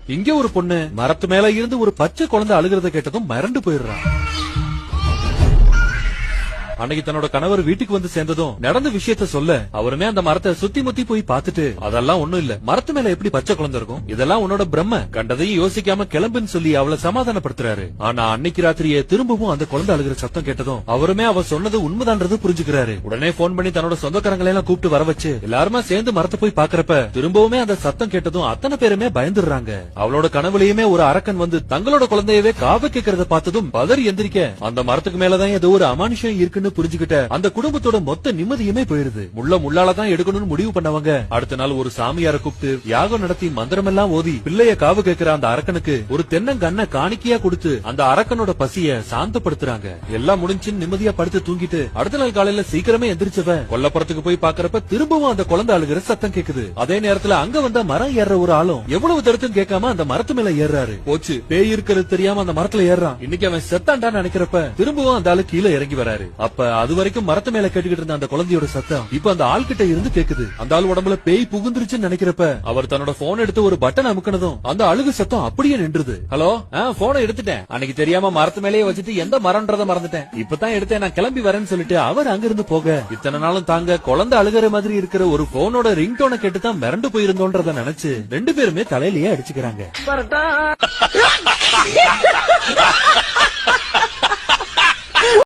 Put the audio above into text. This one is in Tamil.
இங்க ஒரு பொண்ணு மரத்து மேல இருந்து ஒரு பச்சை குழந்தை அழுகிறத கேட்டதும் மிரண்டு போயிடுறான். அன்னைக்கு தன்னோட கணவர் வீட்டுக்கு வந்து சேர்ந்ததும் நடந்த விஷயத்த சொல்ல அவருமே அந்த மரத்தை சுத்தி முத்தி போய் பார்த்துட்டு அதெல்லாம் ஒண்ணும் இல்ல, மரத்து மேல எப்படி பச்சை குழந்தை இருக்கும், இதெல்லாம் உன்னோட பிரம்ம, கண்டதையும் யோசிக்காம கிளம்புன்னு சொல்லி அவளை சமாதானப்படுத்துறாரு. ஆனா அன்னைக்கு ராத்திரியே திரும்பவும் அந்த குழந்தை அழுகிற சத்தம் கேட்டதும் அவருமே அவ சொன்னது உண்மைதான்றது புரிஞ்சுக்கிறாரு. உடனே போன் பண்ணி தன்னோட சொந்தக்காரங்களை எல்லாம் கூப்பிட்டு வர வச்சு எல்லாருமே சேர்ந்து மரத்தை போய் பாக்குறப்ப திரும்பவுமே அந்த சத்தம் கேட்டதும் அத்தனை பேருமே பயந்துடுறாங்க. அவளோட கனவுலயுமே ஒரு அரக்கன் வந்து தங்களோட குழந்தையவே காவ கேட்கறத பார்த்ததும் பதறி எந்திரிக்க அந்த மரத்துக்கு மேலதான் ஏதோ ஒரு அமானுஷம் இருக்குன்னு புரிஞ்சுக்கிட்ட அந்த குடும்பத்தோட மொத்த நிம்மதியுமே போயிருது. முள்ளாலதான் எடுக்கணும்னு முடிவு பண்ணவங்க அடுத்த நாள் ஒரு சாமியார கூப்பிட்டு யாகம் நடத்தி மந்திரம் எல்லாம் ஓதி பிள்ளைய காவு கேட்கிற அந்த அரக்கனுக்கு ஒரு தென்னங்கண்ண காணிக்கையா கொடுத்து அந்த அரக்கனோட பசிய சாந்தப்படுத்துறாங்க. எல்லாம் முடிஞ்சு நிம்மதியா படுத்து தூங்கிட்டு அடுத்த நாள் காலையில சீக்கிரமே எந்திரிச்சவ கொல்லப்புறத்துக்கு போய் பாக்குறப்ப திரும்பவும் அந்த குழந்தை அழுகிற சத்தம் கேக்குது. அதே நேரத்துல அங்க வந்த மரம் ஏற ஒரு ஆளும் எவ்வளவு தடுத்தும் கேட்காம அந்த மரத்து மேல ஏறாரு. போச்சு, பேய் இருக்கிறது தெரியாம அந்த மரத்துல ஏறான். இன்னைக்கு அவன் செத்தாண்டான்னு நினைக்கிறப்ப திரும்பவும் அந்த ஆளு கீழே இறங்கி வராரு. அப்ப அது வரைக்கும் மரத்து மேல கேட்டுக்கிட்டு இருந்த அந்த குழந்தையோட சத்தம் இப்ப அந்த ஆள் கிட்ட இருந்து கேக்குது. அந்த ஆள் உடம்புல பேய் புகுந்துருச்சுன்னு நினைக்கிறப்ப அவர் தன்னோட போன் எடுத்து ஒரு பட்டன் அமுக்கினதும் அந்த அழுகு சத்தம் அப்படியே நின்றுது. ஹலோ, போனை எடுத்துட்டேன், அன்னைக்கு தெரியாம மரத்து மேலேயே வச்சுட்டு எந்த மரம்ன்றத மறந்துட்டேன், இப்பதான் எடுத்தேன், நான் கிளம்பி வரேன்னு சொல்லிட்டு அவர் அங்கிருந்து போக இத்தனை நாளும் தாங்க குழந்தை அழுகிற மாதிரி இருக்கிற ஒரு போனோட ரிங்டோனை கேட்டுதான் மிரண்டு போயிருந்தோன்றத நினைச்சு ரெண்டு பேருமே தலையிலேயே அடிச்சுக்கிறாங்க.